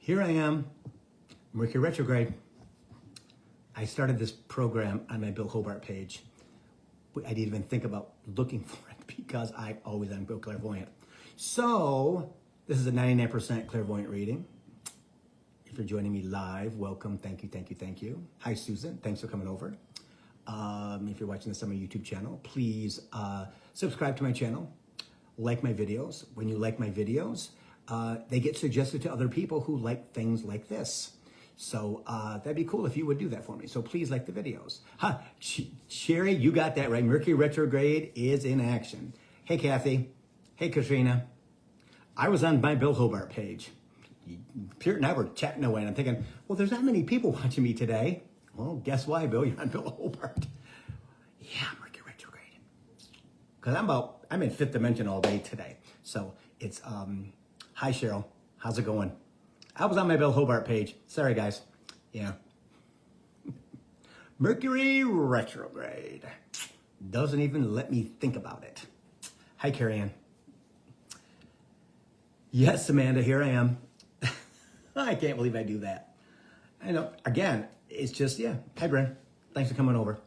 Here I am, Mercury Retrograde. I started this program on my Bill Hobart page. I didn't even think about looking for it because I'm always on Bill Clairvoyant. So this is a 99% clairvoyant reading. If you're joining me live, welcome. Thank you, thank you, thank you. Hi, Susan. Thanks for coming over. If you're watching this on my YouTube channel, please subscribe to my channel. Like my videos. When you like my videos, they get suggested to other people who like things like this. So that'd be cool if you would do that for me. So please like the videos. Sherry, you got that right. Mercury Retrograde is in action. Hey, Kathy. Hey, Katrina. I was on my Bill Hobart page. Peter and I were chatting away, and I'm thinking, well, there's not many people watching me today. Well, guess why, Bill? You're on Bill Hobart. Yeah, Mercury Retrograde. Because I'm in fifth dimension all day today. So it's, hi, Cheryl. How's it going? I was on my Bill Hobart page. Sorry, guys. Yeah. Mercury Retrograde. Doesn't even let me think about it. Hi, Carrie Ann. Yes, Amanda, here I am. I can't believe I do that. I know, again, it's just, yeah. Hi, Brent. Thanks for coming over.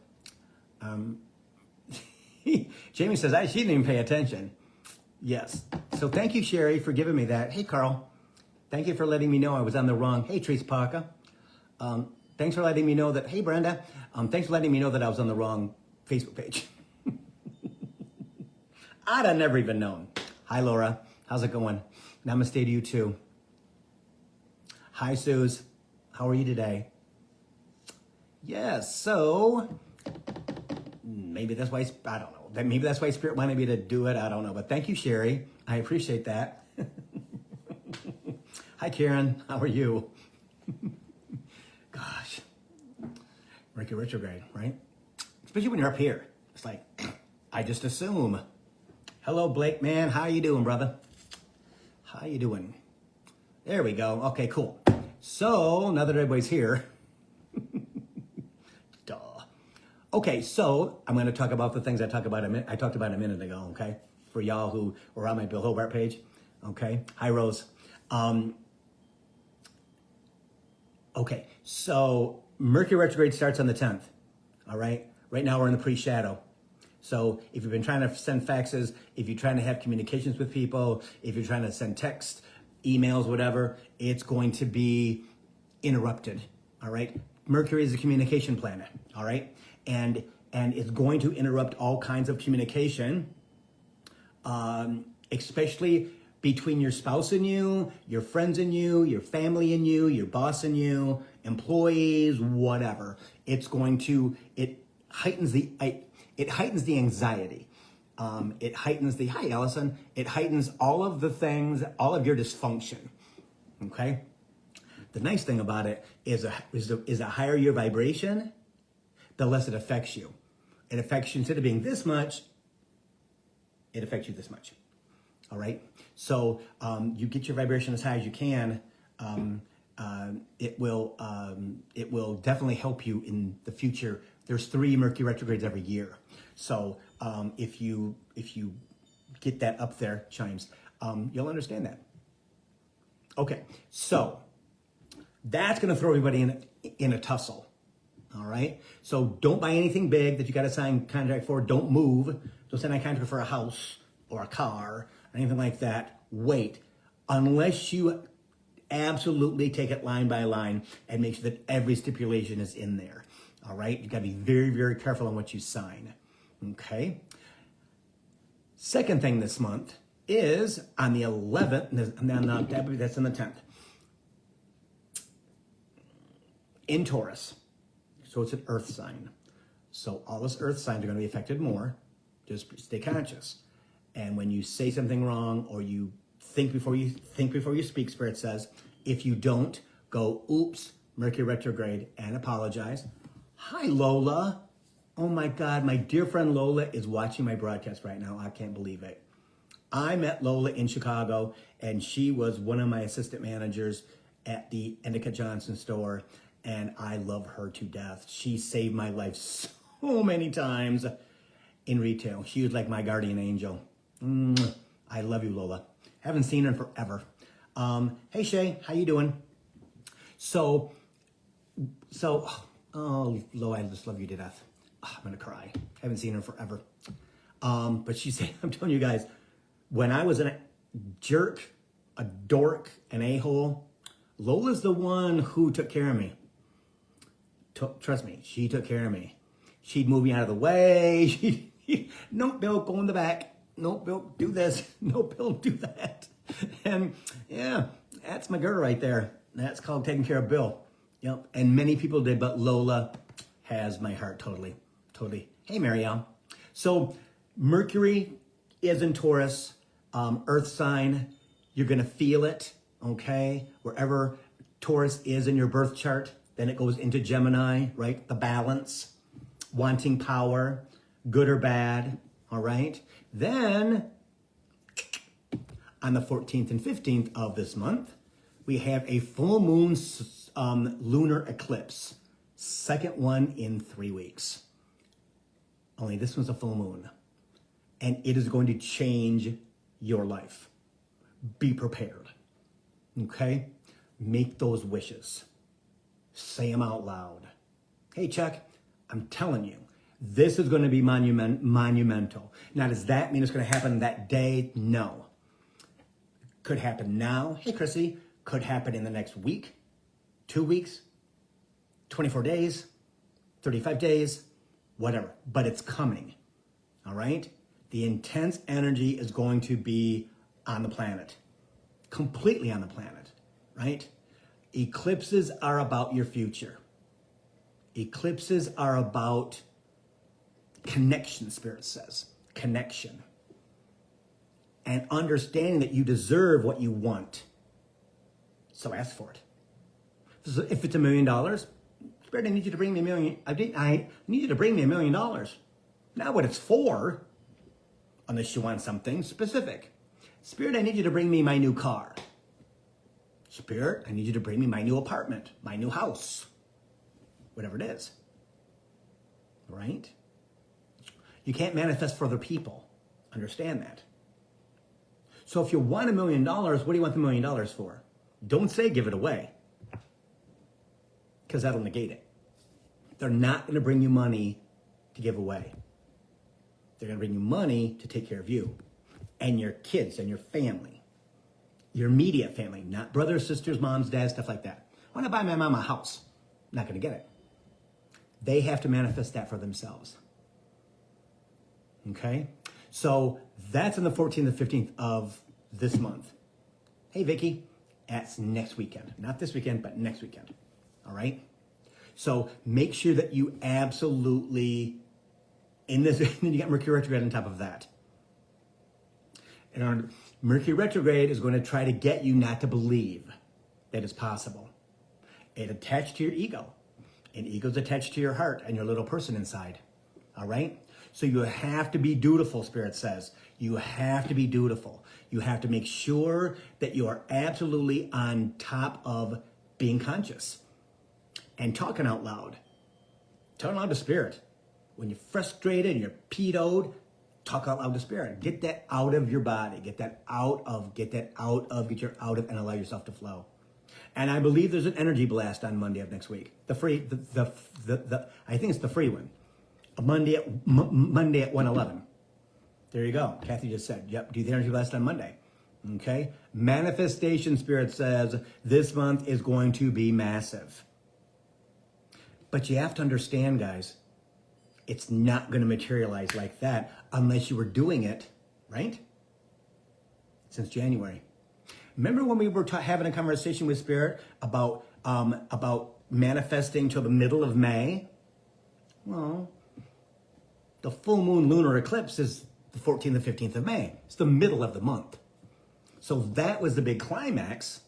Jamie says, she didn't even pay attention. Yes. So thank you, Sherry, for giving me that. Hey, Carl. Thank you for letting me know I was on the wrong. Hey, Trace Parker. Thanks for letting me know that. Hey, Brenda. Thanks for letting me know that I was on the wrong Facebook page. I'd have never even known. Hi, Laura. How's it going? Namaste to you, too. Hi, Suze. How are you today? Yes, so maybe that's why, I don't know. Maybe that's why Spirit wanted me to do it. I don't know. But thank you, Sherry. I appreciate that. Hi, Karen. How are you? Gosh. Mercury Retrograde, right? Especially when you're up here. It's like, I just assume. Hello, Blake, man. How you doing, brother? How you doing? There we go. Okay, cool. So, now that everybody's here. Duh. Okay, so I'm going to talk about the things I talked about a minute ago, okay? For y'all who were on my Bill Hobart page, okay? Hi, Rose. Okay, so Mercury Retrograde starts on the 10th, all right? Right now we're in the pre-shadow. So if you've been trying to send faxes, if you're trying to have communications with people, if you're trying to send text, emails, whatever, it's going to be interrupted, all right? Mercury is a communication planet, all right? And it's going to interrupt all kinds of communication, especially between your spouse and you, your friends and you, your family and you, your boss and you, employees, whatever. It heightens the anxiety. It heightens hi, Allison. It heightens all of the things, all of your dysfunction, okay? The nice thing about it is the higher your vibration, the less it affects you. It affects you, instead of being this much, it affects you this much, all right? So you get your vibration as high as you can. It will definitely help you in the future. There's 3 Mercury retrogrades every year. So if you get that up there, chimes, you'll understand that. Okay, so that's going to throw everybody in a tussle. All right. So don't buy anything big that you got to sign contract for. Don't move. Don't sign a contract for a house or a car or anything like that. Wait, unless you absolutely take it line by line and make sure that every stipulation is in there. All right. You got to be very, very careful on what you sign. Okay. Second thing this month is on the 11th. That's on the 10th. In Taurus. So it's an earth sign. So all us earth signs are going to be affected more. Just stay conscious. And when you say something wrong or you think before you speak, Spirit says, if you don't, go, oops, Mercury retrograde, and apologize. Hi, Lola. Oh my God, my dear friend Lola is watching my broadcast right now. I can't believe it. I met Lola in Chicago, and she was one of my assistant managers at the Endicott Johnson store, and I love her to death. She saved my life so many times in retail. She was like my guardian angel. I love you, Lola. Haven't seen her in forever. Hey, Shay, how you doing? So, oh, Lo, I just love you to death. Oh, I'm gonna cry. Haven't seen her forever. But she said, I'm telling you guys, when I was a jerk, a dork, an a-hole, Lola's the one who took care of me. Trust me, she took care of me. She'd move me out of the way. No, Bill, go in the back. No, Bill, do this. No, Bill, do that. And yeah, that's my girl right there. That's called taking care of Bill. Yep. And many people did, but Lola has my heart totally. Totally. Hey, Marielle. So Mercury is in Taurus, Earth sign. You're going to feel it, okay? Wherever Taurus is in your birth chart, then it goes into Gemini, right? The balance, wanting power, good or bad, all right? Then on the 14th and 15th of this month, we have a full moon lunar eclipse. Second one in 3 weeks. Only this one's a full moon. And it is going to change your life. Be prepared. Okay? Make those wishes. Say them out loud. Hey, Chuck, I'm telling you, this is going to be monumental. Now, does that mean it's going to happen that day? No. Could happen now. Hey, Chrissy. Could happen in the next week, 2 weeks, 24 days, 35 days, whatever. But it's coming. All right? The intense energy is going to be on the planet. Completely on the planet. Right? Eclipses are about your future. Eclipses are about connection, Spirit says. Connection. And understanding that you deserve what you want. So ask for it. If it's $1 million, Spirit, I need you to bring me $1 million. I need you to bring me $1 million. Not what it's for, unless you want something specific. Spirit, I need you to bring me my new car. Spirit, I need you to bring me my new apartment, my new house, whatever it is. Right? You can't manifest for other people. Understand that. So if you want $1 million, what do you want the $1 million for? Don't say give it away, because that'll negate it. They're not going to bring you money to give away. They're going to bring you money to take care of you and your kids and your family, your immediate family, not brothers, sisters, moms, dads, stuff like that. I want to buy my mom a house. Not going to get it. They have to manifest that for themselves. Okay? So that's on the 14th and 15th of this month. Hey, Vicky, that's next weekend. Not this weekend, but next weekend. All right? So make sure that you absolutely, in this, and then you got Mercury Retrograde on top of that. And Mercury Retrograde is going to try to get you not to believe that it's possible. It's attached to your ego. And ego's attached to your heart and your little person inside. All right? So you have to be dutiful, Spirit says. You have to be dutiful. You have to make sure that you are absolutely on top of being conscious and talking out loud. Talking out loud to Spirit. When you're frustrated and you're peed-o'd, talk out loud to Spirit. Get that out of your body. Get your out of, and allow yourself to flow. And I believe there's an energy blast on Monday of next week. I think it's the free one. Monday at 1:11. There you go. Kathy just said, yep, do the energy blast on Monday. Okay? Manifestation, Spirit says, this month is going to be massive. But you have to understand, guys, it's not going to materialize like that unless you were doing it, right? Since January. Remember when we were having a conversation with Spirit about manifesting till the middle of May? Well, the full moon lunar eclipse is the 14th and 15th of May. It's the middle of the month. So that was the big climax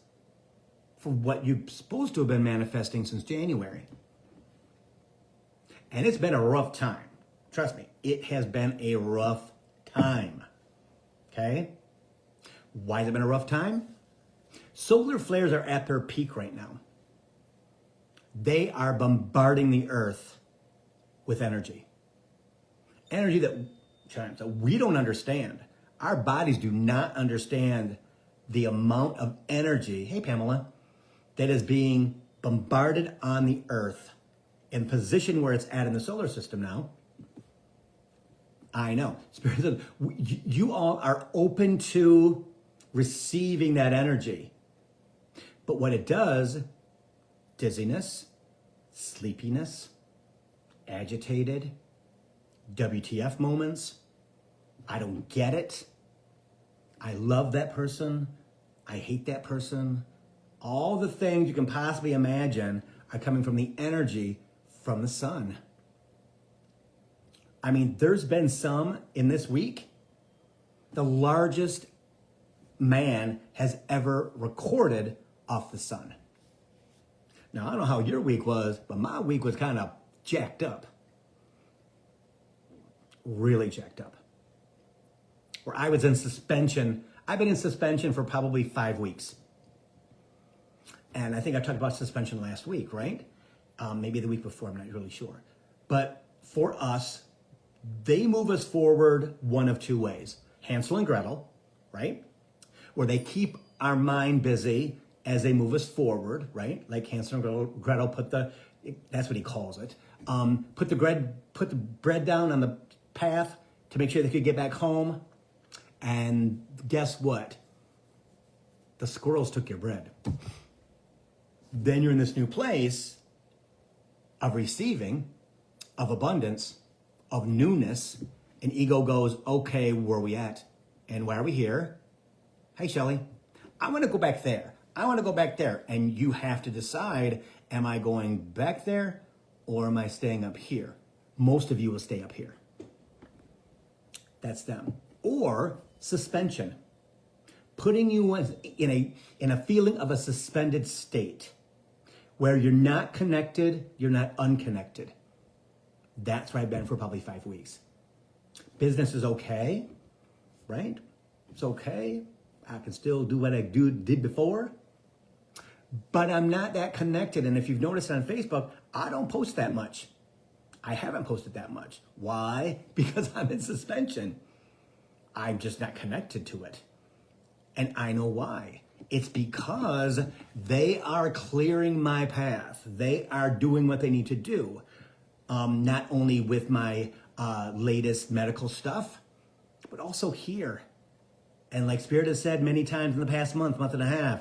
for what you're supposed to have been manifesting since January. And it's been a rough time. Trust me, it has been a rough time. Okay? Why has it been a rough time? Solar flares are at their peak right now. They are bombarding the earth with energy. Energy that we don't understand. Our bodies do not understand the amount of energy, hey Pamela, that is being bombarded on the earth in position where it's at in the solar system now. I know. Spirit says, you all are open to receiving that energy. But what it does, dizziness, sleepiness, agitated, WTF moments, I don't get it, I love that person, I hate that person, all the things you can possibly imagine are coming from the energy from the sun. I mean, there's been some in this week, the largest man has ever recorded off the sun. Now, I don't know how your week was, but my week was kind of jacked up. Really jacked up. Where I was in suspension. I've been in suspension for probably 5 weeks. And I think I talked about suspension last week, right? Maybe the week before, I'm not really sure. But for us, they move us forward one of two ways. Hansel and Gretel, right? Where they keep our mind busy as they move us forward, right? Like Hansel and Gretel put the, that's what he calls it, put the bread down on the path to make sure they could get back home. And guess what? The squirrels took your bread. Then you're in this new place of receiving, of abundance, of newness, and ego goes, okay, where are we at? And why are we here? Hey, Shelly, I want to go back there. I want to go back there. And you have to decide, am I going back there or am I staying up here? Most of you will stay up here. That's them. Or suspension, putting you in a feeling of a suspended state where you're not connected, you're not unconnected. That's where I've been for probably 5 weeks. Business is okay, right? It's okay. I can still do what I did before, but I'm not that connected. And if you've noticed on Facebook, I don't post that much. I haven't posted that much. Why? Because I'm in suspension. I'm just not connected to it. And I know why. It's because they are clearing my path. They are doing what they need to do. Not only with my latest medical stuff, but also here. And like Spirit has said many times in the past month and a half,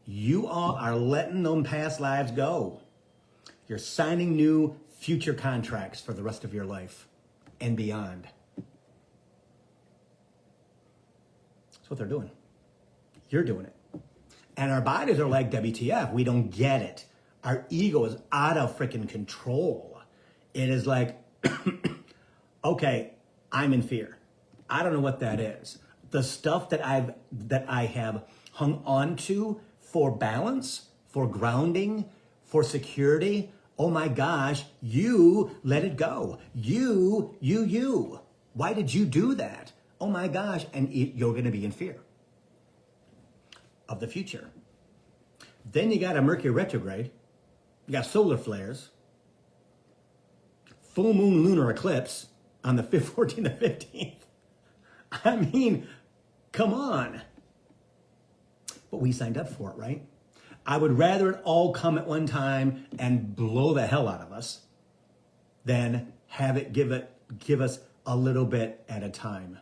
you all are letting them past lives go. You're signing new future contracts for the rest of your life and beyond. That's what they're doing. You're doing it. And our bodies are like, WTF, we don't get it. Our ego is out of freaking control. It is like, okay, I'm in fear. I don't know what that is. The stuff that I have hung on to for balance, for grounding, for security, oh my gosh, you let it go. You. Why did you do that? Oh my gosh, and you're gonna be in fear of the future. Then you got a Mercury Retrograde, you got solar flares, full moon lunar eclipse on the 5th, 14th, and 15th. I mean, come on. But we signed up for it, right? I would rather it all come at one time and blow the hell out of us than have it give us a little bit at a time.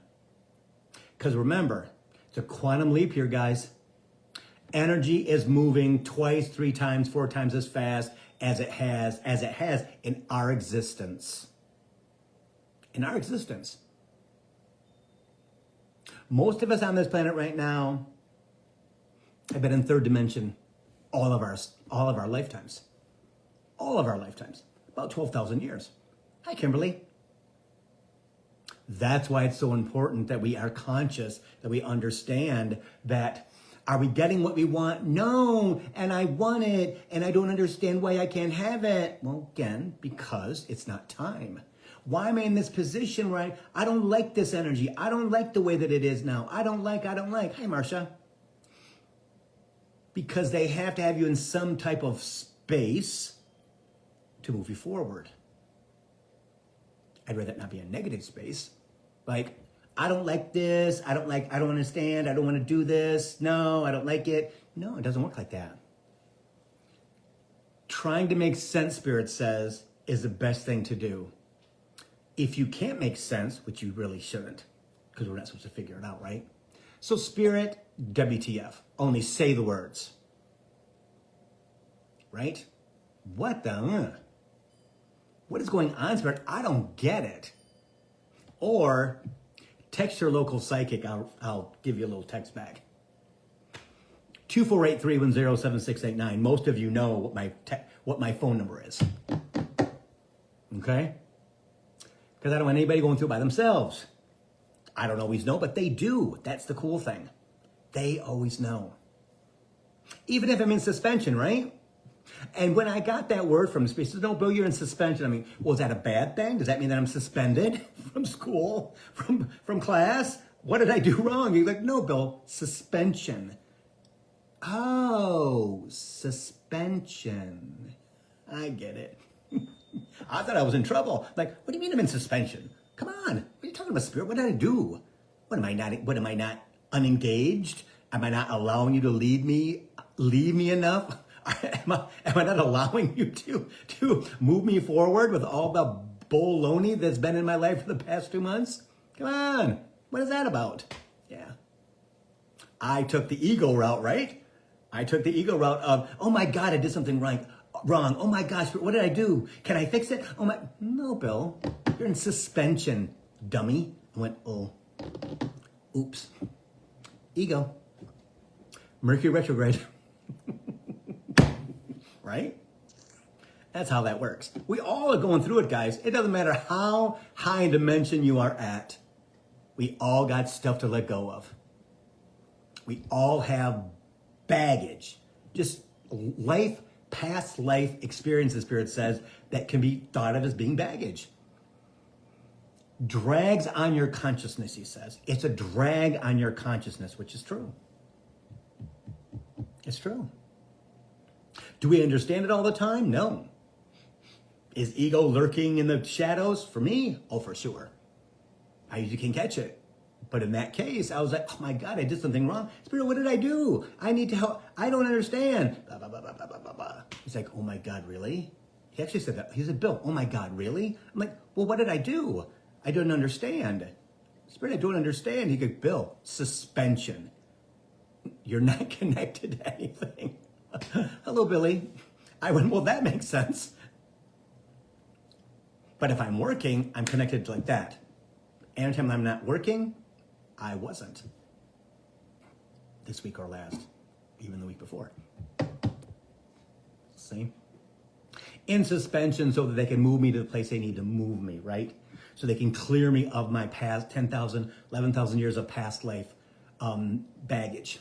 Because remember, it's a quantum leap here, guys. Energy is moving twice, 3 times, 4 times as fast as it has in our existence. In our existence. Most of us on this planet right now have been in 3rd dimension all of our lifetimes. All of our lifetimes. About 12,000 years. Hi, Kimberly. That's why it's so important that we are conscious, that we understand that, are we getting what we want? No, and I want it, and I don't understand why I can't have it. Well, again, because it's not time. Why am I in this position where I don't like this energy? I don't like the way that it is now. I don't like. Hi, Marcia. Because they have to have you in some type of space to move you forward. I'd rather not be a negative space. Like, I don't like this. I don't understand. I don't want to do this. No, I don't like it. No, it doesn't work like that. Trying to make sense, Spirit says, is the best thing to do. If you can't make sense, which you really shouldn't, because we're not supposed to figure it out, right? So Spirit, WTF, only say the words. Right? What is going on, Spirit? I don't get it. Or text your local psychic. I'll give you a little text back. 248-310-7689. Most of you know what my phone number is. Okay? Because I don't want anybody going through it by themselves. I don't always know, but they do. That's the cool thing. They always know. Even if I'm in suspension, right? And when I got that word from space, no, Bill, you're in suspension. I mean, well, is that a bad thing? Does that mean that I'm suspended from school, from class? What did I do wrong? You're like, no, Bill, suspension. Oh, suspension. I get it. I thought I was in trouble. Like, what do you mean I'm in suspension? Come on. What are you talking about, Spirit? What did I do? What am I not unengaged? Am I not allowing you to leave me enough? Am I not allowing you to move me forward with all the baloney that's been in my life for the past 2 months? Come on. What is that about? Yeah. I took the ego route, right? I took the ego route of, oh my God, I did something wrong. Oh my gosh, what did I do? Can I fix it? No, Bill, you're in suspension, dummy. I went, oh, oops. Ego. Mercury Retrograde. Right? That's how that works. We all are going through it, guys. It doesn't matter how high in dimension you are at. We all got stuff to let go of. We all have baggage. Just past life experiences, Spirit says, that can be thought of as being baggage. Drags on your consciousness, he says. It's a drag on your consciousness, which is true. It's true. Do we understand it all the time? No. Is ego lurking in the shadows? For me, oh, for sure. I usually can catch it. But in that case, I was like, oh my God, I did something wrong. Spirit, what did I do? I need to help. I don't understand. Blah, blah, blah, blah, blah, blah, blah. He's like, oh my God, really? He actually said that. He said, Bill, oh my God, really? I'm like, well, what did I do? I don't understand. Spirit, I don't understand. He goes, Bill, suspension. You're not connected to anything. Hello, Billy. I went, well, that makes sense. But if I'm working, I'm connected like that. Anytime I'm not working, I wasn't. This week or last, even the week before. See? In suspension so that they can move me to the place they need to move me, right? So they can clear me of my past 10,000, 11,000 years of past life baggage,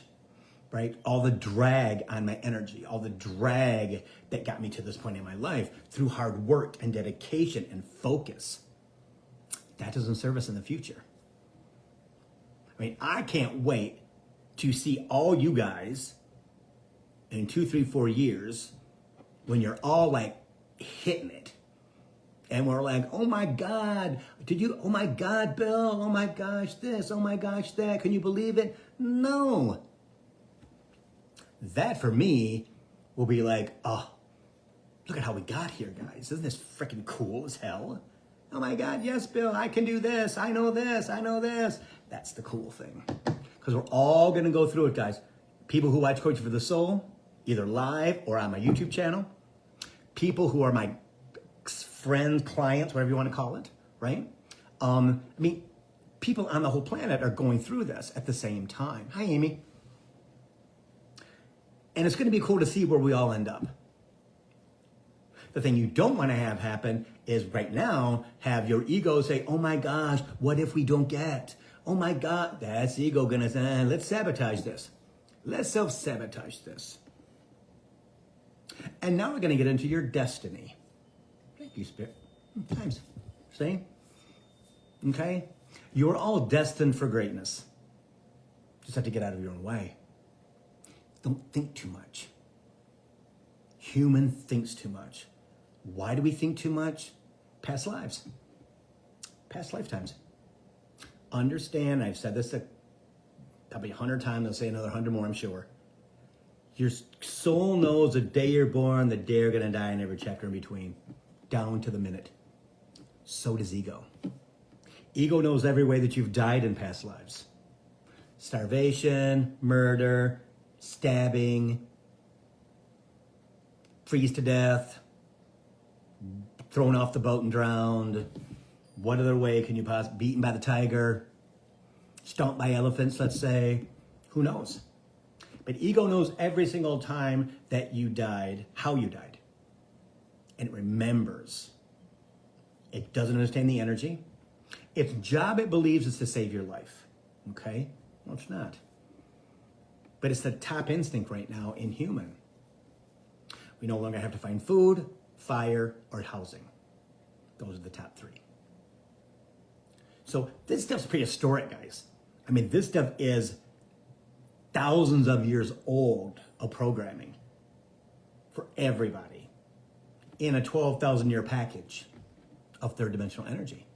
right? All the drag on my energy, all the drag that got me to this point in my life through hard work and dedication and focus. That doesn't serve us in the future. I mean, I can't wait to see all you guys in 2, 3, 4 years when you're all like hitting it. And we're like, oh my God, oh my God, Bill, oh my gosh, this, oh my gosh, that, can you believe it? No. That for me will be like, oh, look at how we got here, guys. Isn't this freaking cool as hell? Oh my God, yes, Bill, I can do this. I know this, I know this. That's the cool thing. Because we're all going to go through it, guys. People who watch Coaching for the Soul, either live or on my YouTube channel. People who are my friends, clients, whatever you want to call it, right? I mean, people on the whole planet are going through this at the same time. Hi, Amy. And it's going to be cool to see where we all end up. The thing you don't want to have happen is right now, have your ego say, oh my gosh, what if we don't get? Oh my God, that's ego going to say, let's sabotage this. Let's self-sabotage this. And now we're going to get into your destiny. Thank you, Spirit. Times. See? Okay? You're all destined for greatness. Just have to get out of your own way. Don't think too much. Human thinks too much. Why do we think too much? Past lives. Past lifetimes. Understand, I've said this probably 100 times, I'll say another 100 more, I'm sure. Your soul knows the day you're born, the day you're going to die, and every chapter in between, down to the minute. So does ego. Ego knows every way that you've died in past lives. Starvation, murder, stabbing, freeze to death, thrown off the boat and drowned. What other way can you possibly, beaten by the tiger, stomped by elephants, let's say. Who knows? But ego knows every single time that you died, how you died. And it remembers. It doesn't understand the energy. Its job, it believes, is to save your life. Okay? Well, it's not. But it's the top instinct right now in human. We no longer have to find food, fire, or housing. Those are the top three. So this stuff's prehistoric, guys. I mean, this stuff is thousands of years old of programming for everybody in a 12,000 year package of third dimensional energy.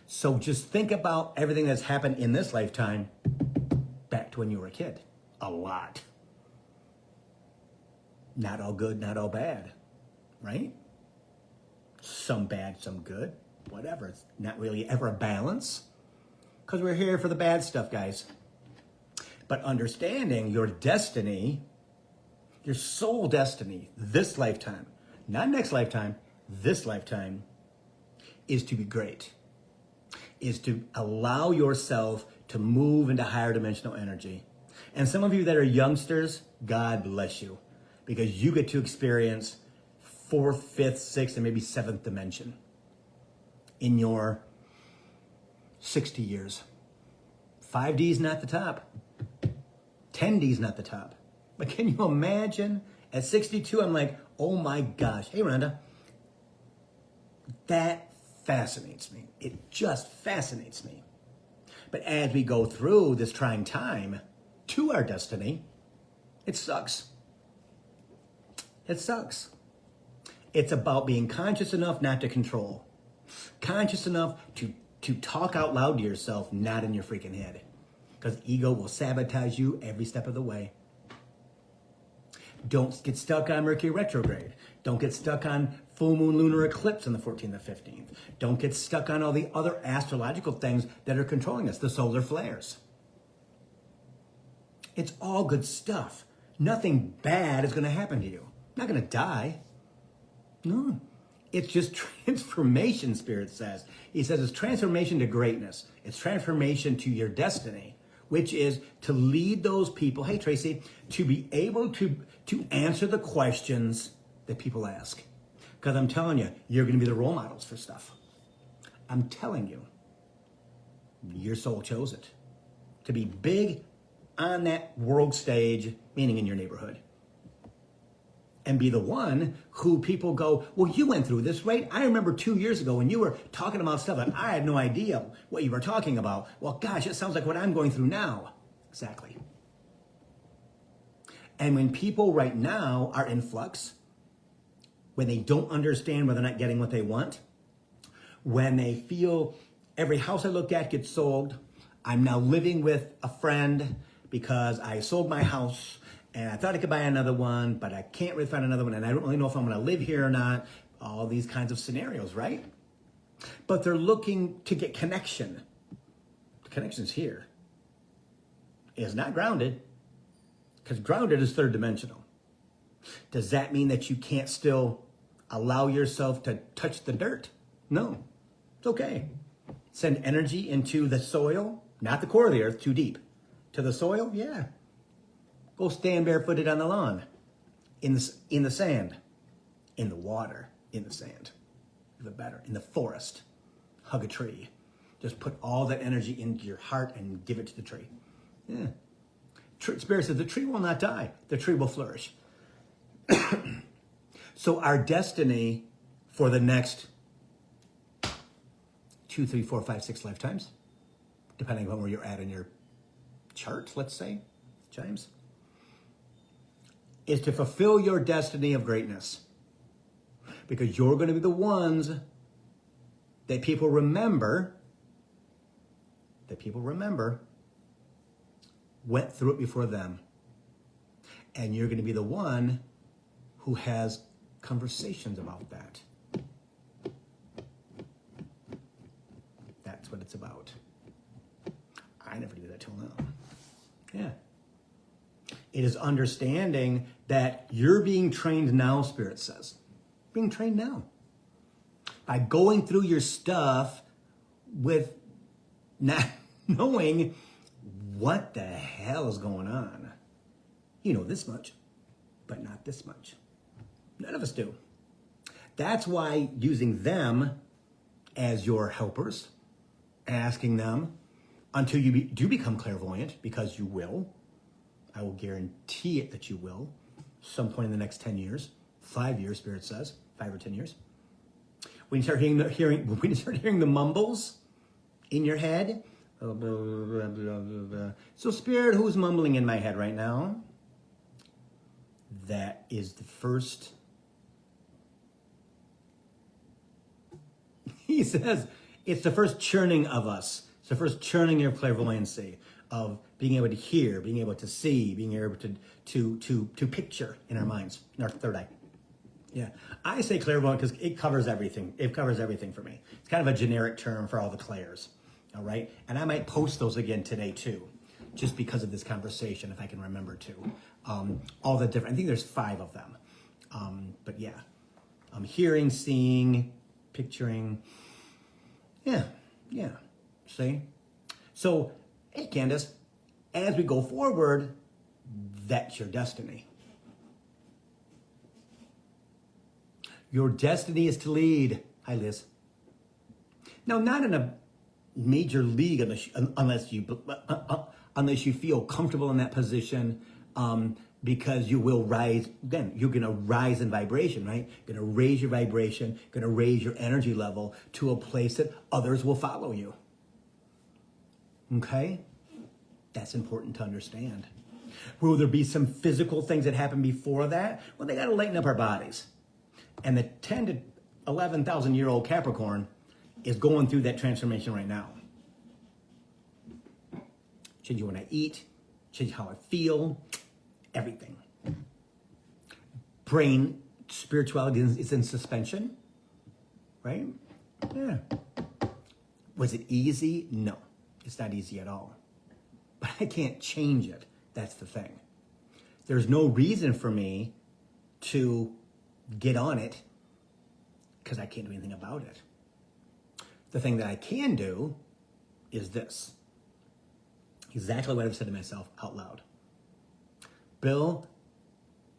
So just think about everything that's happened in this lifetime back to when you were a kid. A lot. Not all good, not all bad, right? Some bad, some good, whatever. It's not really ever a balance because we're here for the bad stuff, guys. But understanding your destiny, your soul destiny, this lifetime, not next lifetime, this lifetime, is to be great, is to allow yourself to move into higher dimensional energy. And some of you that are youngsters, God bless you, because you get to experience fourth, fifth, sixth, and maybe seventh dimension in your 60 years. 5D is not the top. 10D is not the top. But can you imagine at 62, I'm like, oh my gosh. Hey, Rhonda. That fascinates me. It just fascinates me. But as we go through this trying time to our destiny, it sucks. It sucks. It's about being conscious enough not to control. Conscious enough to talk out loud to yourself, not in your freaking head. Because ego will sabotage you every step of the way. Don't get stuck on Mercury Retrograde. Don't get stuck on full moon lunar eclipse on the 14th and 15th. Don't get stuck on all the other astrological things that are controlling us, the solar flares. It's all good stuff. Nothing bad is going to happen to you. Not going to die. No. It's just transformation, Spirit says. He says it's transformation to greatness. It's transformation to your destiny, which is to lead those people, hey Tracy, to be able to answer the questions that people ask. Because I'm telling you, you're going to be the role models for stuff. I'm telling you, your soul chose it. To be big on that world stage, meaning in your neighborhood. And be the one who people go, well, you went through this, right? I remember 2 years ago when you were talking about stuff and I had no idea what you were talking about. Well, gosh, it sounds like what I'm going through now. Exactly. And when people right now are in flux, when they don't understand whether they're not getting what they want, when they feel every house I look at gets sold, I'm now living with a friend because I sold my house and I thought I could buy another one, but I can't really find another one, and I don't really know if I'm going to live here or not. All these kinds of scenarios, right? But they're looking to get connection. The connection's here. It's not grounded, because grounded is third dimensional. Does that mean that you can't still allow yourself to touch the dirt? No, it's okay. Send energy into the soil, not the core of the earth, too deep. To the soil, yeah. Go stand barefooted on the lawn, in the sand, in the water, in the sand, even better, in the forest. Hug a tree. Just put all that energy into your heart and give it to the tree. Yeah. Spirit says the tree will not die. The tree will flourish. So our destiny for the next 2, 3, 4, 5, 6 lifetimes, depending on where you're at in your chart, let's say, James, is to fulfill your destiny of greatness. Because you're going to be the ones that people remember went through it before them. And you're going to be the one who has conversations about that. That's what it's about. I never did that till now. Yeah. It is understanding that you're being trained now, Spirit says. Being trained now. By going through your stuff with not knowing what the hell is going on. You know this much, but not this much. None of us do. That's why using them as your helpers, asking them until you do become clairvoyant, because you will. I will guarantee it that you will. Some point in the next 10 years, 5 years, Spirit says, 5 or 10 years. When you start hearing the mumbles in your head, so Spirit, who's mumbling in my head right now? That is the first. He says it's the first churning of us. It's the first churning of clairvoyancy, of being able to hear, being able to see, being able to picture in our minds, in our third eye. Yeah, I say clairvoyant because it covers everything. It covers everything for me. It's kind of a generic term for all the clairs, all right? And I might post those again today too, just because of this conversation, if I can remember to. All the different, I think there's 5 of them. But yeah, hearing, seeing, picturing. Yeah, see? So, hey Candace, as we go forward, that's your destiny. Your destiny is to lead. Hi, Liz. Now, not in a major league unless you feel comfortable in that position, because you will rise. Then you're going to rise in vibration, right? You're going to raise your vibration, going to raise your energy level to a place that others will follow you. Okay? That's important to understand. Will there be some physical things that happen before that? Well, they got to lighten up our bodies. And the 10 to 11,000 year old Capricorn is going through that transformation right now. Changing when I eat, changing how I feel, everything. Brain, spirituality is in suspension, right? Yeah. Was it easy? No, it's not easy at all. But I can't change it. That's the thing. There's no reason for me to get on it because I can't do anything about it. The thing that I can do is this. Exactly what I've said to myself out loud. Bill,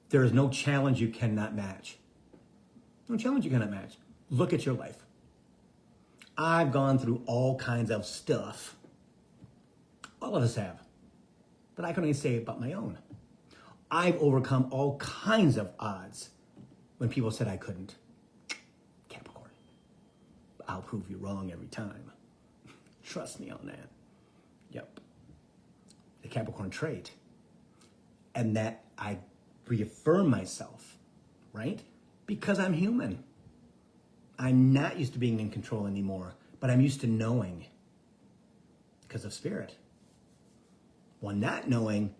there is no challenge you cannot match. No challenge you cannot match. Look at your life. I've gone through all kinds of stuff. All of us have. But I can only say about my own. I've overcome all kinds of odds when people said I couldn't. Capricorn. I'll prove you wrong every time. Trust me on that. Yep. The Capricorn trait. And that I reaffirm myself, right? Because I'm human. I'm not used to being in control anymore, but I'm used to knowing because of spirit. While not knowing,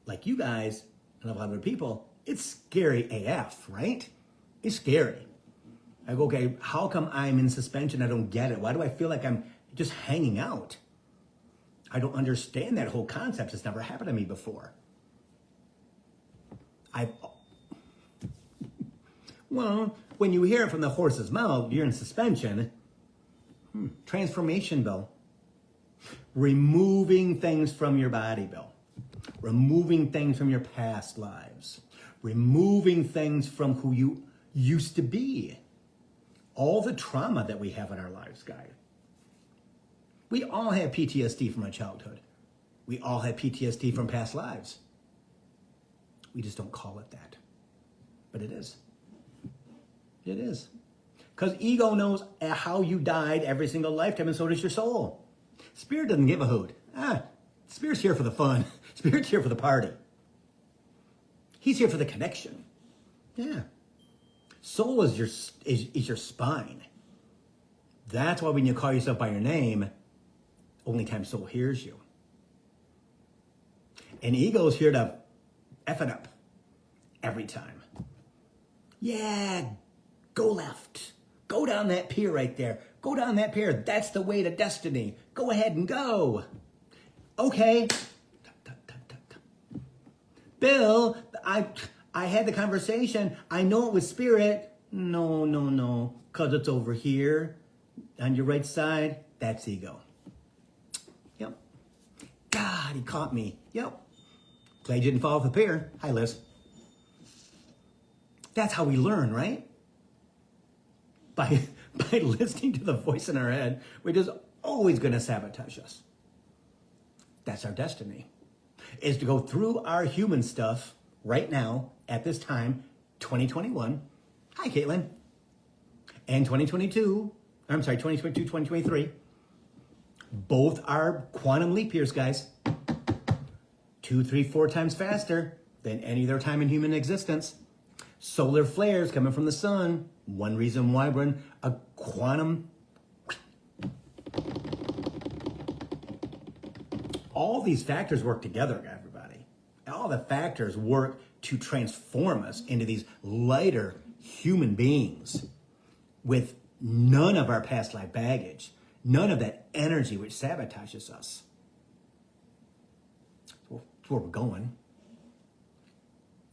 like you guys and a lot of other people, it's scary AF, right? It's scary. I go, okay, how come I'm in suspension? I don't get it. Why do I feel like I'm just hanging out? I don't understand that whole concept. It's never happened to me before. Well, when you hear it from the horse's mouth, you're in suspension. Transformation, Bill. Removing things from your body, Bill. Removing things from your past lives. Removing things from who you used to be. All the trauma that we have in our lives, guys. We all have PTSD from our childhood. We all have PTSD from past lives. We just don't call it that. But it is. It is. Because ego knows how you died every single lifetime, and so does your soul. Spirit doesn't give a hoot. Spirit's here for the fun. Spirit's here for the party. He's here for the connection. Yeah. Soul is your spine. That's why when you call yourself by your name, only time soul hears you. And ego's here to F it up every time. Yeah, go left. Go down that pier right there. Go down that pier. That's the way to destiny. Go ahead and go. Okay. Bill, I had the conversation. I know it was spirit. No. Because it's over here on your right side. That's ego. Yep. God, he caught me. Yep. Glad you didn't fall off the pier. Hi, Liz. That's how we learn, right? By listening to the voice in our head, which is always going to sabotage us. That's our destiny, is to go through our human stuff right now, at this time, 2021. Hi, Caitlin. And 2022, 2023. Both are quantum leap years, guys. 2, 3, 4 times faster than any other time in human existence. Solar flares coming from the sun. One reason why we're in a quantum. All these factors work together, everybody. All the factors work to transform us into these lighter human beings with none of our past life baggage, none of that energy which sabotages us. That's where we're going.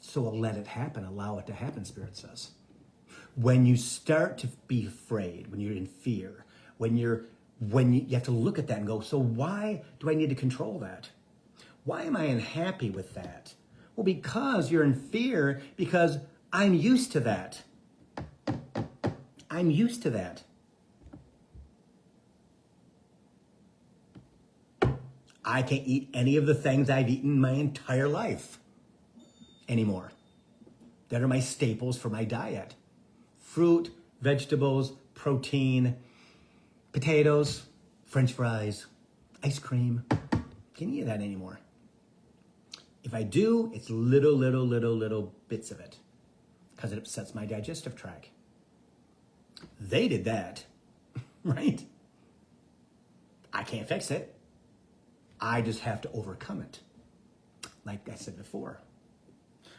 So I'll let it happen, allow it to happen, Spirit says. When you start to be afraid, when you're in fear, when you have to look at that and go, so why do I need to control that? Why am I unhappy with that? Well, because you're in fear, because I'm used to that. I'm used to that. I can't eat any of the things I've eaten my entire life anymore. That are my staples for my diet. Fruit, vegetables, protein, potatoes, French fries, ice cream. Can't eat that anymore. If I do, it's little bits of it because it upsets my digestive tract. They did that, right? I can't fix it. I just have to overcome it. Like I said before.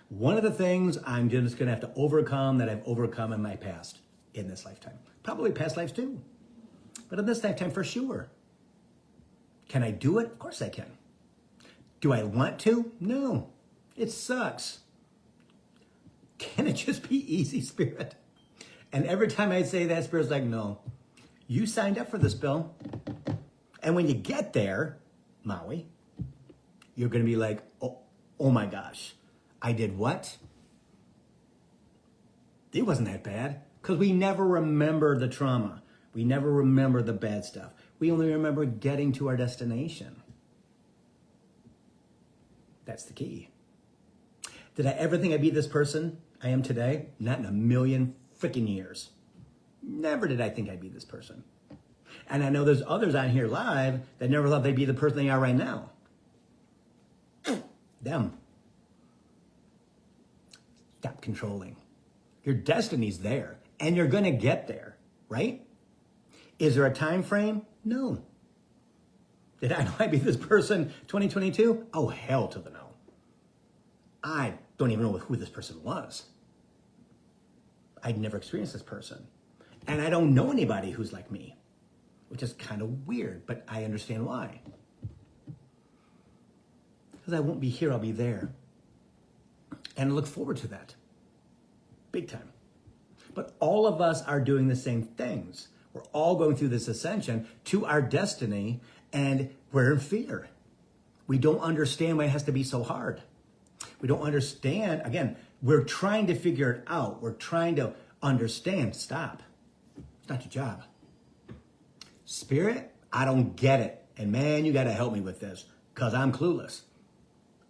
One of the things I'm just going to have to overcome that I've overcome in my past, in this lifetime. Probably past lives too. But in this lifetime for sure. Can I do it? Of course I can. Do I want to? No. It sucks. Can it just be easy, Spirit? And every time I say that, Spirit's like, no. You signed up for this, Bill. And when you get there, Maui, you're going to be like, oh my gosh. I did what? It wasn't that bad. Because we never remember the trauma. We never remember the bad stuff. We only remember getting to our destination. That's the key. Did I ever think I'd be this person I am today? Not in a million freaking years. Never did I think I'd be this person. And I know there's others on here live that never thought they'd be the person they are right now. Them. Stop controlling. Your destiny's there, and you're going to get there, right? Is there a time frame? No. Did I know I'd be this person 2022? Oh, hell to the no. I don't even know who this person was. I'd never experienced this person. And I don't know anybody who's like me, which is kind of weird, but I understand why. Because I won't be here, I'll be there. And I look forward to that. Big time. But all of us are doing the same things. We're all going through this ascension to our destiny, and we're in fear. We don't understand why it has to be so hard. We don't understand. Again, we're trying to figure it out. We're trying to understand. Stop. It's not your job. Spirit, I don't get it. And man, you got to help me with this because I'm clueless.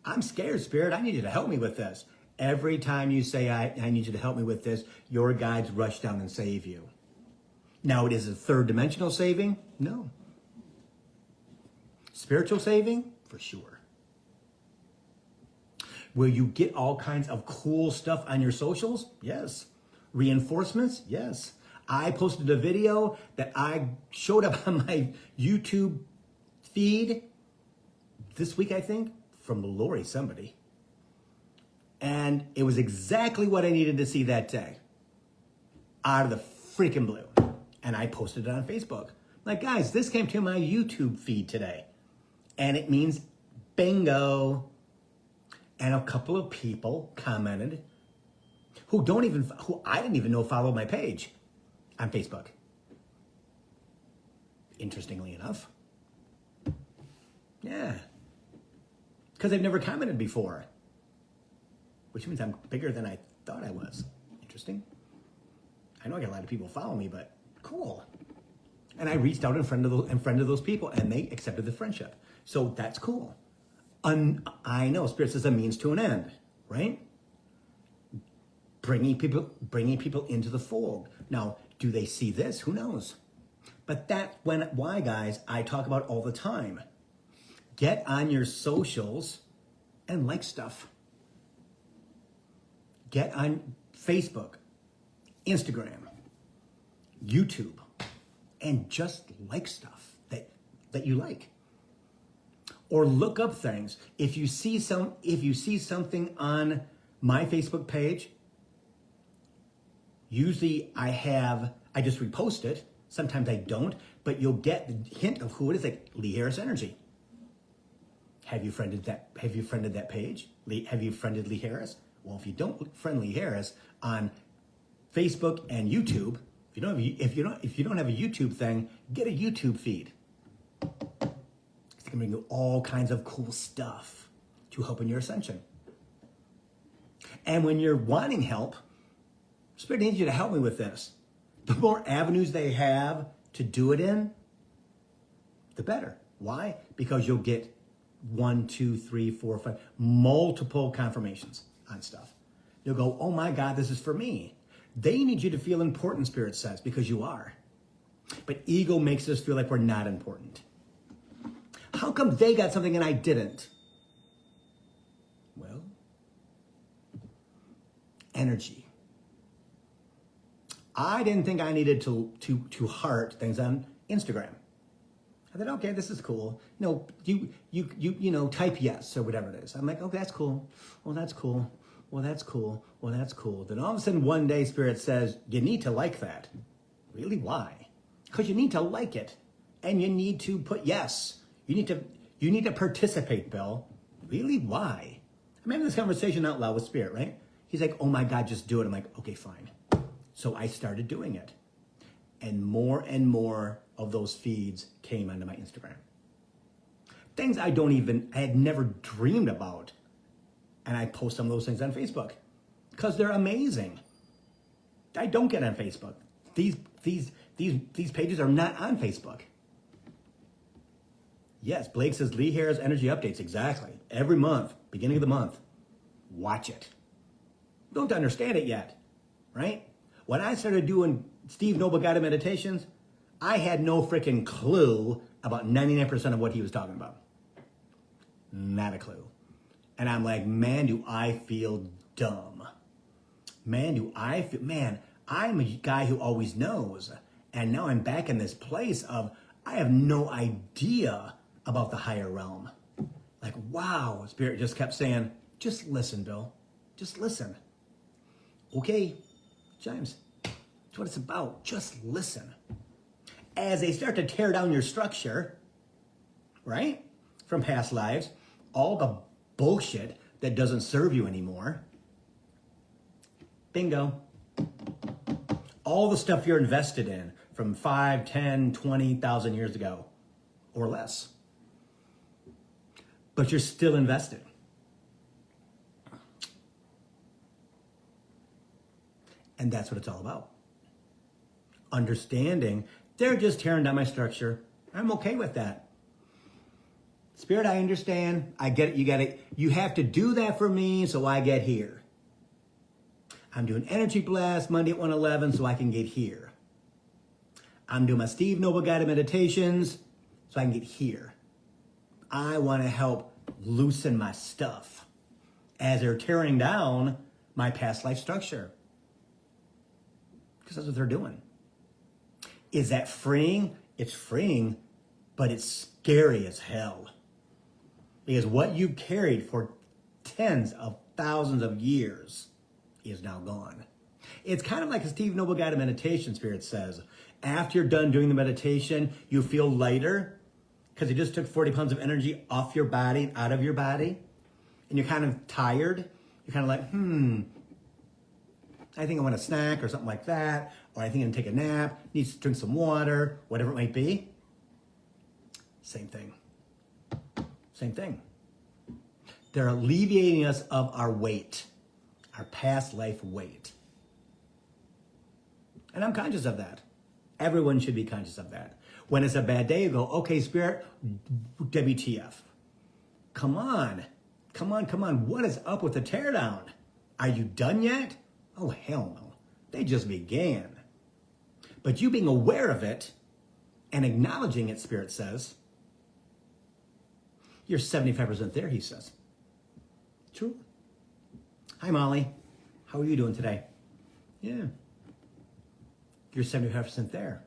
I'm scared, Spirit. I need you to help me with this. Every time you say, I need you to help me with this, your guides rush down and save you. Now, it is a third dimensional saving? No. Spiritual saving? For sure. Will you get all kinds of cool stuff on your socials? Yes. Reinforcements? Yes. I posted a video that I showed up on my YouTube feed this week, I think. from Lori somebody. And it was exactly what I needed to see that day. Out of the freaking blue. And I posted it on Facebook. Like, guys, this came to my YouTube feed today. And it means bingo. And a couple of people commented who I didn't even know followed my page on Facebook. Interestingly enough. Yeah. Because they've never commented before. Which means I'm bigger than I thought I was. Interesting. I know I got a lot of people follow me, but cool. And I reached out in front of those people, and they accepted the friendship. So that's cool. I know Spirit says a means to an end, right? Bringing people into the fold. Now, do they see this? Who knows? But that's why, guys, I talk about all the time. Get on your socials and like stuff. Get on Facebook, Instagram, YouTube, and just like stuff that you like. Or look up things. If you see something on my Facebook page, usually I just repost it. Sometimes I don't, but you'll get the hint of who it is, like Lee Harris Energy. Have you friended that page? Have you friended Lee Harris? Well, if you don't friend Lee Harris on Facebook and YouTube, if you don't have a YouTube thing, get a YouTube feed. It's gonna bring you all kinds of cool stuff to help in your ascension. And when you're wanting help, Spirit needs you to help me with this. The more avenues they have to do it in, the better. Why? Because you'll get 1, 2, 3, 4, 5, multiple confirmations on stuff. You'll go, oh my God, this is for me. They need you to feel important, Spirit says, because you are. But ego makes us feel like we're not important. How come they got something and I didn't? Well, energy. I didn't think I needed to heart things on Instagram. I thought, okay, this is cool. You type yes or whatever it is. I'm like, okay, that's cool. Well, that's cool. Well, that's cool. Well, that's cool. Then all of a sudden one day Spirit says, you need to like that. Really? Why? Because you need to like it. And you need to put yes. You need to participate, Bill. Really? Why? I'm having this conversation out loud with Spirit, right? He's like, oh my God, just do it. I'm like, okay, fine. So I started doing it. And more of those feeds came onto my Instagram. Things I had never dreamed about. And I post some of those things on Facebook because they're amazing. I don't get on Facebook. These pages are not on Facebook. Yes, Blake says Lee Harris Energy Updates. Exactly. Every month, beginning of the month. Watch it. Don't understand it yet, right? When I started doing Steve Noble guided meditations, I had no freaking clue about 99% of what he was talking about. Not a clue. And I'm like, man, do I feel dumb. Man, I'm a guy who always knows. And now I'm back in this place of, I have no idea about the higher realm. Like, wow, Spirit just kept saying, just listen, Bill. Just listen. Okay, James, that's what it's about. Just listen. As they start to tear down your structure, right, from past lives, all the bullshit that doesn't serve you anymore. Bingo. All the stuff you're invested in from 5, 10, 20,000 years ago or less. But you're still invested. And that's what it's all about. Understanding they're just tearing down my structure. I'm okay with that. Spirit, I understand. I get it. You have to do that for me so I get here. I'm doing Energy Blast Monday at 1:11 so I can get here. I'm doing my Steve Noble guided meditations so I can get here. I want to help loosen my stuff as they're tearing down my past life structure. Because that's what they're doing. Is that freeing? It's freeing, but it's scary as hell. Because what you carried for tens of thousands of years is now gone. It's kind of like a Steve Noble guided meditation, Spirit says. After you're done doing the meditation, you feel lighter because you just took 40 pounds of energy off your body, out of your body, and you're kind of tired. You're kind of like, I think I want a snack or something like that, or I think I'm gonna take a nap, need to drink some water, whatever it might be. Same thing. Same thing. They're alleviating us of our weight, our past life weight. And I'm conscious of that. Everyone should be conscious of that. When it's a bad day, you go, okay, Spirit, WTF. Come on. What is up with the teardown? Are you done yet? Oh, hell no. They just began. But you being aware of it and acknowledging it, Spirit says, you're 75% there, he says. True. Hi, Molly. How are you doing today? Yeah. You're 75% there.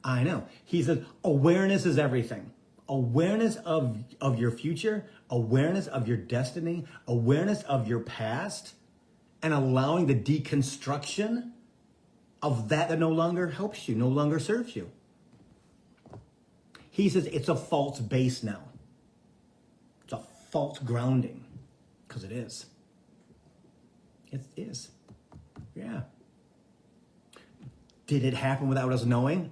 I know. He says awareness is everything. Awareness of your future, awareness of your destiny, awareness of your past, and allowing the deconstruction of that no longer helps you, no longer serves you. He says it's a false base now. It's a false grounding, because it is. It is. Yeah. Did it happen without us knowing?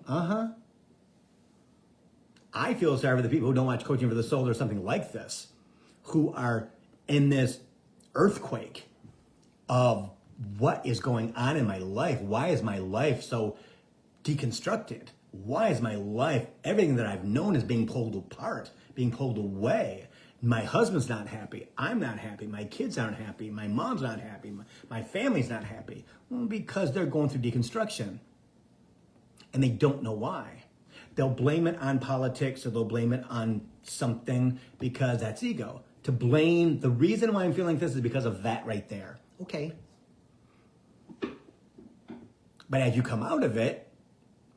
I feel sorry for the people who don't watch Coaching for the Soul or something like this, who are in this earthquake of what is going on in my life. Why is my life so deconstructed? Why is my life, everything that I've known is being pulled apart, being pulled away? My husband's not happy. I'm not happy. My kids aren't happy. My mom's not happy. My family's not happy. Well, because they're going through deconstruction. And they don't know why. They'll blame it on politics or they'll blame it on something because that's ego. To blame, the reason why I'm feeling this is because of that right there. Okay. But as you come out of it,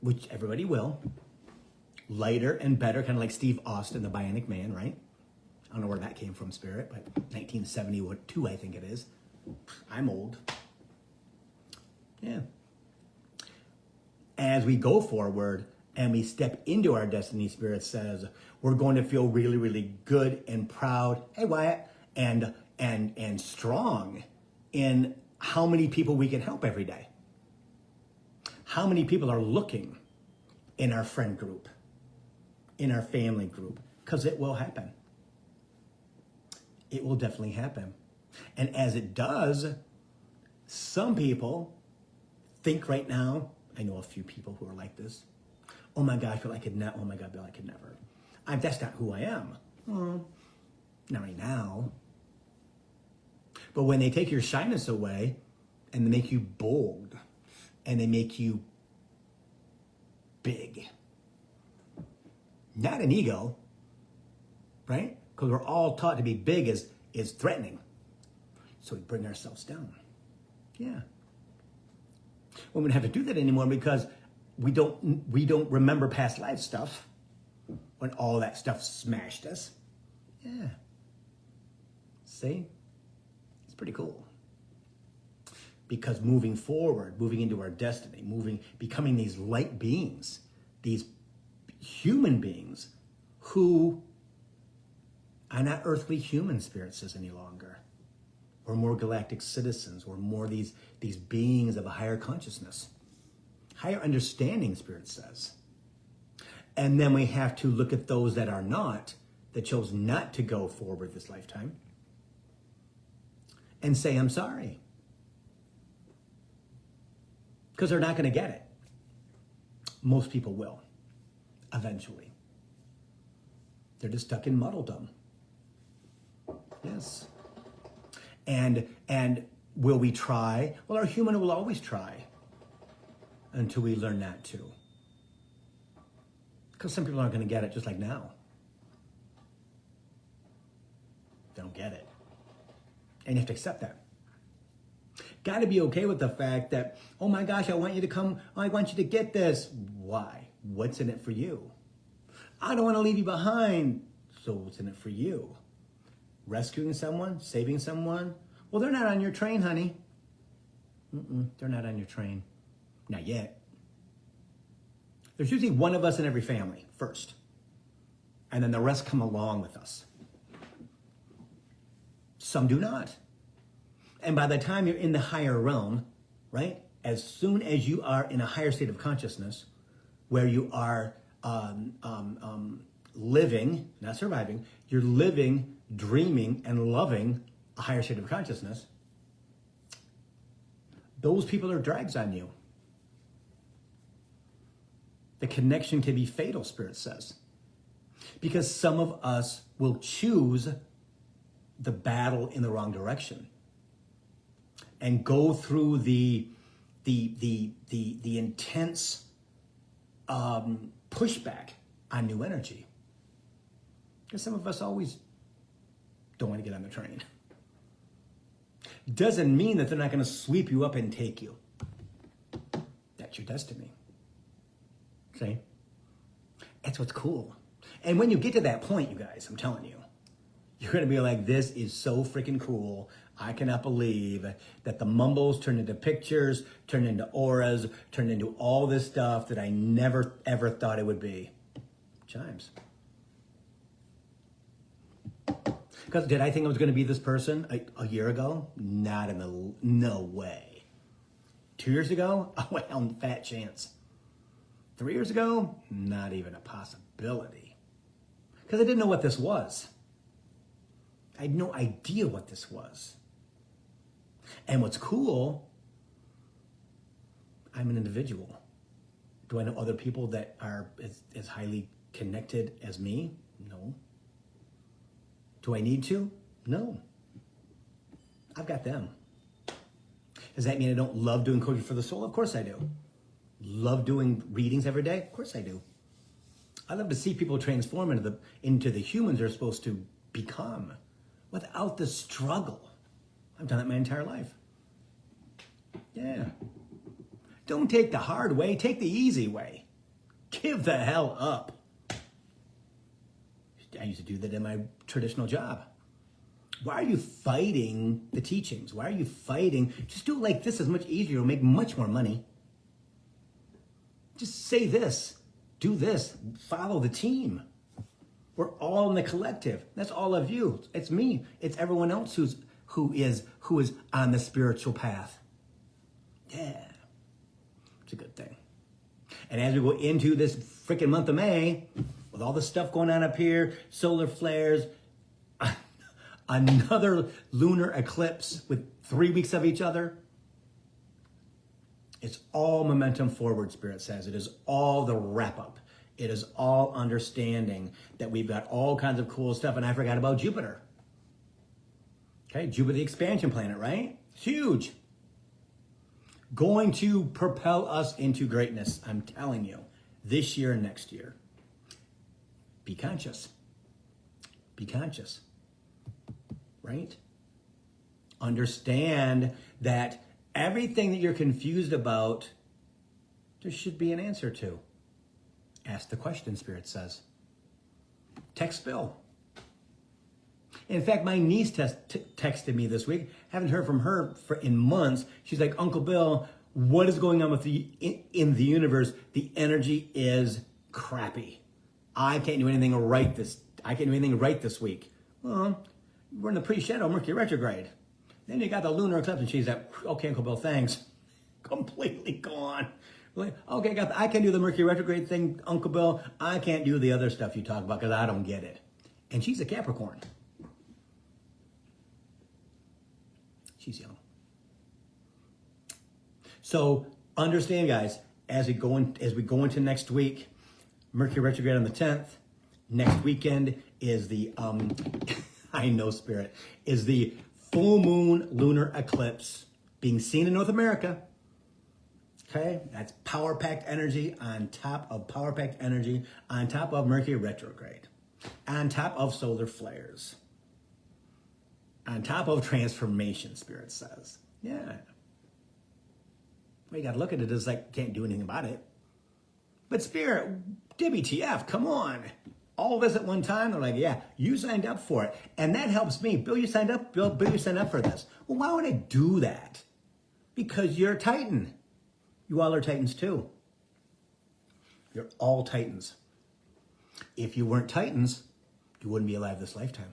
which everybody will, lighter and better, kind of like Steve Austin, the Bionic Man, right? I don't know where that came from, Spirit, but 1972, I think it is. I'm old. Yeah. As we go forward and we step into our destiny, Spirit says, we're going to feel really, really good and proud. Hey, Wyatt, and strong in how many people we can help every day. How many people are looking in our friend group, in our family group, because it will happen. It will definitely happen. And as it does, some people think right now, I know a few people who are like this. Oh my gosh, Bill, I could never. Oh my God, Bill, I could never. That's not who I am. Not right now. But when they take your shyness away and they make you bold and they make you big, not an ego, right? Because we're all taught to be big is threatening. So we bring ourselves down. Yeah. We don't have to do that anymore because we don't remember past life stuff when all that stuff smashed us. Yeah. See? It's pretty cool. Because moving forward, moving into our destiny, becoming these light beings, these human beings who are not earthly human, Spirit says, any longer. We're more galactic citizens. We're more these beings of a higher consciousness. Higher understanding, Spirit says. And then we have to look at those that are not, that chose not to go forward this lifetime, and say, I'm sorry. Because they're not going to get it. Most people will, eventually. They're just stuck in muddledom. Yes. And will we try? Well, our human will always try until we learn not to. Because some people aren't going to get it, just like now. They don't get it. And you have to accept that. Got to be okay with the fact that, oh my gosh, I want you to come, I want you to get this. Why? What's in it for you? I don't want to leave you behind. So what's in it for you? Rescuing someone? Saving someone? Well, they're not on your train, honey. They're not on your train. Not yet. There's usually one of us in every family first. And then the rest come along with us. Some do not. And by the time you're in the higher realm, right? As soon as you are in a higher state of consciousness, where you are living, not surviving, you're living, dreaming, and loving a higher state of consciousness, those people are drags on you. The connection can be fatal, Spirit says. Because some of us will choose the battle in the wrong direction and go through the intense pushback on new energy. Because some of us always don't want to get on the train. Doesn't mean that they're not going to sweep you up and take you. That's your destiny. See? That's what's cool. And when you get to that point, you guys, I'm telling you, you're going to be like, this is so freaking cool. I cannot believe that the mumbles turned into pictures, turned into auras, turned into all this stuff that I never, ever thought it would be. Chimes. Because did I think I was going to be this person a year ago? Not in the, no way. 2 years ago? Oh, well, fat chance. 3 years ago? Not even a possibility. Because I didn't know what this was. I had no idea what this was. And what's cool, I'm an individual. Do I know other people that are as highly connected as me? No. Do I need to? No. I've got them. Does that mean I don't love doing coaching for the soul? Of course I do. Love doing readings every day? Of course I do. I love to see people transform into the humans they're supposed to become without the struggle. I've done it my entire life. Yeah. Don't take the hard way, take the easy way. Give the hell up. I used to do that in my traditional job. Why are you fighting the teachings? Why are you fighting? Just do it like this. It's much easier. You'll make much more money. Just say this, do this, follow the team. We're all in the collective. That's all of you. It's me. It's everyone else who is on the spiritual path. Yeah, it's a good thing. And as we go into this freaking month of May, with all the stuff going on up here, solar flares, another lunar eclipse with 3 weeks of each other, it's all momentum forward, Spirit says. It is all the wrap up. It is all understanding that we've got all kinds of cool stuff. And I forgot about Jupiter. Okay, Jupiter, the expansion planet, right? It's huge. Going to propel us into greatness, I'm telling you, this year and next year. Be conscious. Be conscious. Right? Understand that everything that you're confused about, there should be an answer to. Ask the question, Spirit says. Text Bill. In fact, my niece texted me this week. Haven't heard from her in months. She's like, Uncle Bill, what is going on with in the universe? The energy is crappy. I can't do anything right this week. Well, we're in the pre-shadow Mercury Retrograde. Then you got the lunar eclipse, and she's like, okay, Uncle Bill, thanks. Completely gone. Like, okay, I can do the Mercury Retrograde thing, Uncle Bill. I can't do the other stuff you talk about because I don't get it. And she's a Capricorn. She's young. So understand, guys, as we go into next week, Mercury Retrograde on the 10th. Next weekend is the I know, Spirit, is the full moon lunar eclipse being seen in North America. Okay, that's power-packed energy on top of power-packed energy on top of Mercury Retrograde, on top of solar flares, on top of transformation, Spirit says. Yeah. Well, you got to look at it as like, can't do anything about it. But Spirit, WTF, come on. all this at one time? They're like, yeah, you signed up for it. And that helps me. Bill, you signed up? Bill, you signed up for this. Well, why would I do that? Because you're a Titan. You all are Titans too. You're all Titans. If you weren't Titans, you wouldn't be alive this lifetime.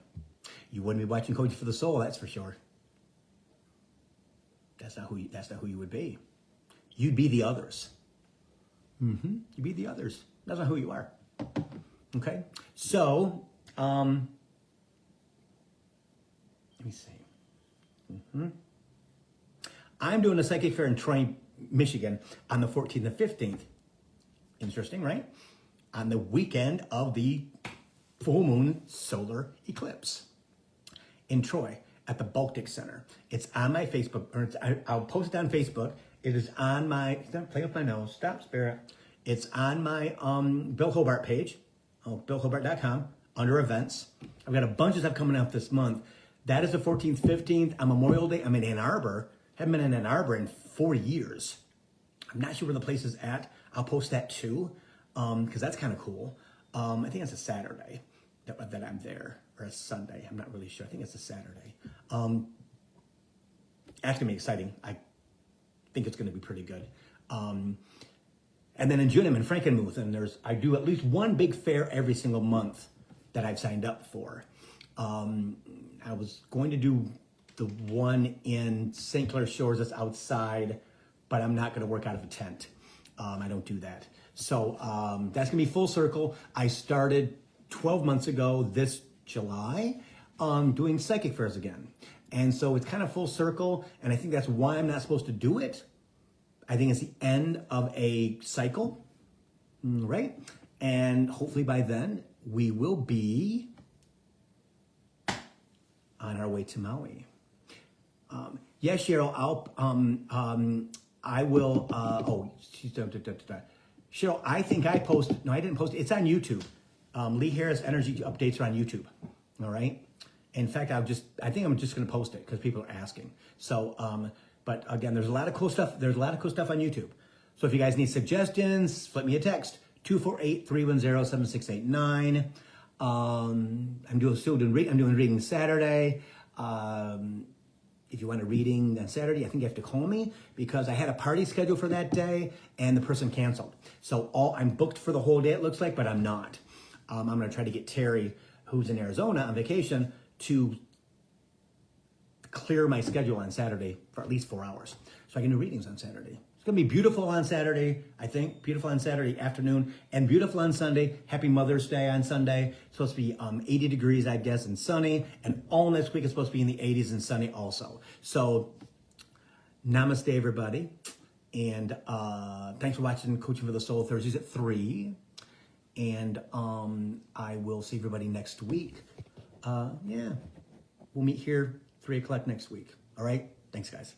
You wouldn't be watching Coaching for the Soul, that's for sure. That's not who you would be. You'd be the others. You'd be the others. That's not who you are. Okay? So, let me see. I'm doing a psychic fair in Troy, Michigan on the 14th and 15th. Interesting, right? On the weekend of the full moon solar eclipse in Troy at the Baltic Center. It's on my Facebook, or I'll post it on Facebook. It is on my, stop playing with my nose, stop, Spirit. It's on my Bill Hobart page, billhobart.com, under events. I've got a bunch of stuff coming up this month. That is the 14th, 15th, on Memorial Day. I'm in Ann Arbor. Haven't been in Ann Arbor in 4 years. I'm not sure where the place is at. I'll post that too, because that's kind of cool. I think it's a Saturday that I'm there, or a Sunday. I'm not really sure. I think it's a Saturday. That's gonna be exciting. I think it's gonna be pretty good. And then in June, I'm in Frankenmuth, and I do at least one big fair every single month that I've signed up for. I was going to do the one in St. Clair Shores that's outside, but I'm not gonna work out of a tent. I don't do that. So that's gonna be full circle. I started 12 months ago this July doing psychic fairs again. And so it's kind of full circle, and I think that's why I'm not supposed to do it. I think it's the end of a cycle, right? And hopefully by then we will be on our way to Maui. Yes, Cheryl, I will, Cheryl, I think I posted, no, I didn't post it. It's on YouTube. Lee Harris Energy Updates are on YouTube, all right? In fact, I think I'm just gonna post it because people are asking. So, but again, there's a lot of cool stuff. There's a lot of cool stuff on YouTube. So if you guys need suggestions, flip me a text, 248-310-7689. I'm doing readings Saturday. If you want a reading on Saturday, I think you have to call me because I had a party scheduled for that day and the person canceled. So I'm booked for the whole day, it looks like, but I'm not. I'm gonna try to get Terry, who's in Arizona on vacation, to clear my schedule on Saturday for at least 4 hours. So I can do readings on Saturday. It's gonna be beautiful on Saturday, I think. Beautiful on Saturday afternoon and beautiful on Sunday. Happy Mother's Day on Sunday. It's supposed to be 80 degrees, I guess, and sunny. And all next week is supposed to be in the 80s and sunny also. So namaste, everybody. And thanks for watching Coaching for the Soul Thursdays at 3. And I will see everybody next week. We'll meet here 3 o'clock next week. All right? Thanks, guys.